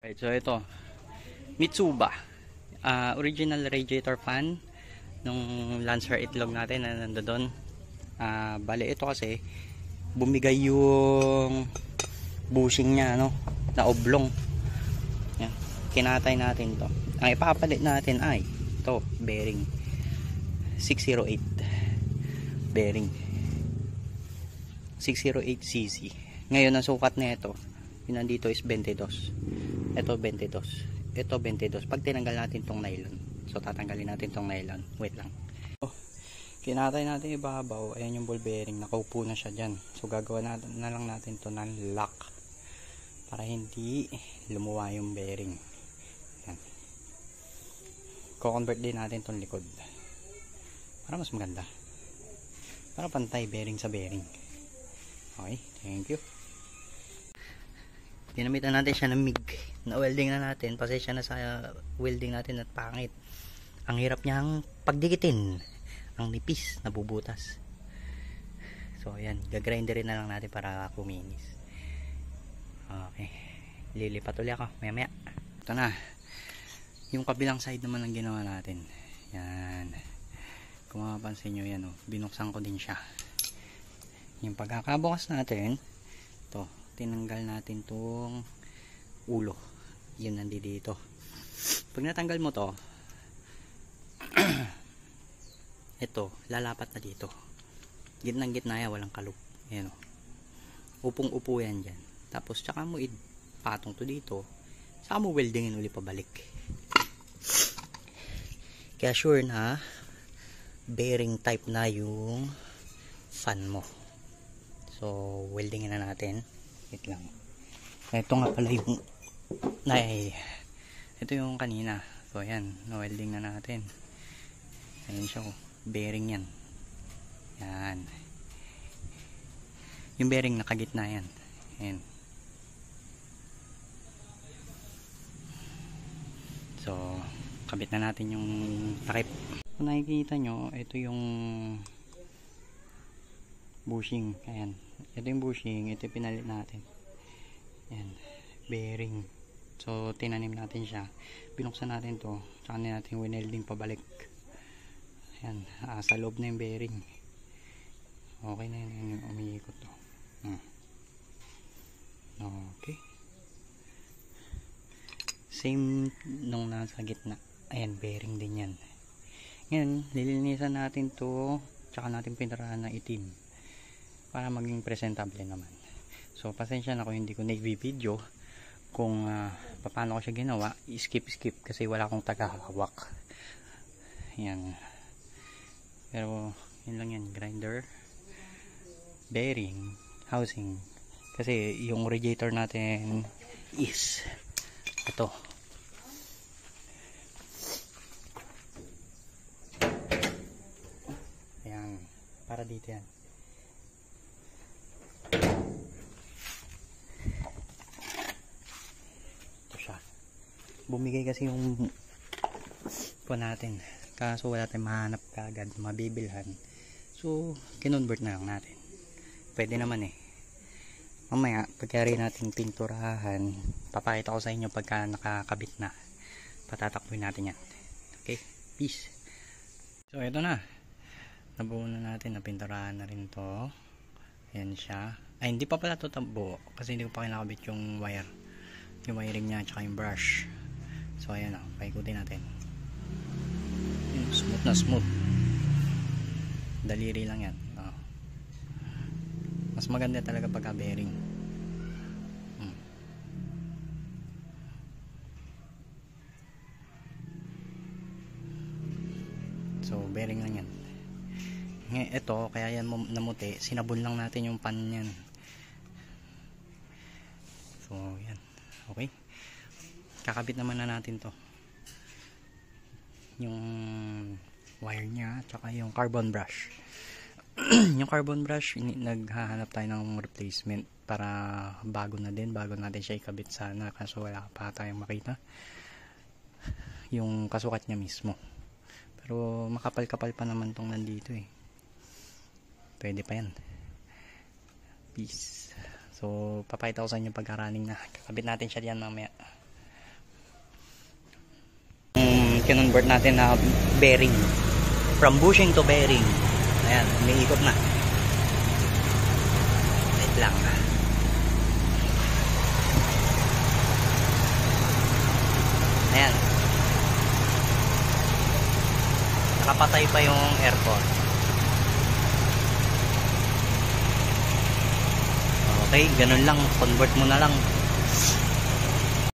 Right, so ito, Mitsuba. Original radiator fan nung Lancer itlog natin na nandoon. Bale ito kasi bumigay yung bushing niya, no, na oblong. Yan. Kinatay natin to. Ang ipapalit natin ay ito, bearing 608 bearing 608cc. Ngayon ang sukat nito, yun nandito is 22. Ito 22. Ito 22. Pag tinanggal natin tong nylon. So tatanggalin natin tong nylon. Wait lang. Kinatay natin ibabaw. Ayan yung ball bearing. Nakaupo na siya dyan. So gagawa na lang natin to ng lock. Para hindi lumuwa yung bearing. Ayan. Ko-convert din natin tong likod. Para mas maganda. Para pantay bearing sa bearing. Okay. Thank you. Dinamitan natin siya ng MIG. Na-welding na natin. Pasensya na sa welding natin at pangit. Ang hirap niyang pagdikitin. Ang nipis, nabubutas. So, ayan. Gagrinderin na lang natin para kuminis. Okay. Lilipat ulit ako. Maya-maya. Ito na. Yung kabilang side naman ang ginawa natin. Yan. Kung mapapansin nyo yan, oh, binuksan ko din siya. Yung pagkakabukas natin, ito, tinanggal natin tong ulo. Yun nandito. Pag natanggal mo to, ito, lalapat na dito. Gitnang gitna yan, walang kalup. Ayan, upong upo yan dyan. Tapos tsaka mo ipatong to dito. Saka mo weldingin uli pabalik. Kaya sure na bearing type na yung fan mo. So weldingin na natin. Wait lang. Ito nga pala yung ito yung kanina. So ayan, na-welding na natin. Ayan siya, bearing yan. Yan. Yung bearing nakagitna yan. Ayan. So kabit na natin yung takip. Kung nakikita nyo, ito yung bushing. Ayan. Ito yung bushing. Ito yung pinalit natin. Ayan. Bearing. So tinanim natin siya. Binuksan natin to. Tsaka natin winelding pabalik. Ayan. Sa loob na yung bearing. Okay na yun. Umiikot to. Okay. Same nung nasa gitna. Ayan. Bearing din yan. Ngayon, lilinisan natin to. Tsaka natin pinturahan na itim. Para maging presentable naman. So pasensya na kung hindi ko na-video kung paano ko siya ginawa. Skip kasi wala akong tagahawak. Yan. Pero yun lang yan. Grinder, bearing, housing. Kasi yung radiator natin is ito. Ayan. Para dito yan. Bumigay kasi yung po natin, kaso wala tayong mahanap kagad, mabibilhan. So kinonvert na lang natin. Pwede naman mamaya pagkari natin pinturahan, papakita ko sa inyo pagka nakakabit na. Patatakbuhin natin yan. Okay, peace. So ito na, nabuo na natin, napinturahan na rin to. Ayan siya. Ay, hindi pa pala ito tabuo kasi hindi ko pa kinakabit yung wire, yung wiring nya tsaka yung brush. So ayan o, paikutin natin. Smooth na smooth. Daliri lang yan. Mas maganda talaga pagka bearing. So bearing lang yan. Ito, kaya yan namuti. Sinabon lang natin yung pan yan. So yan. Okay. Kakabit naman na natin to, yung wire nya tsaka yung carbon brush. Yung carbon brush, naghahanap tayo ng replacement para bago na din, bago natin siya ikabit sana, kaso wala pa tayong makita yung kasukat nya mismo. Pero makapal-kapal pa naman tong nandito pwede pa yan. Peace. So papakita ko sa inyo pagka running na. Kakabit natin siya diyan mamaya. kinonvert natin na bearing. From bushing to bearing. Ayan, umiikot na. Wait lang. Ayan. Nakapatay pa yung aircon. Okay, ganun lang. Convert mo na lang.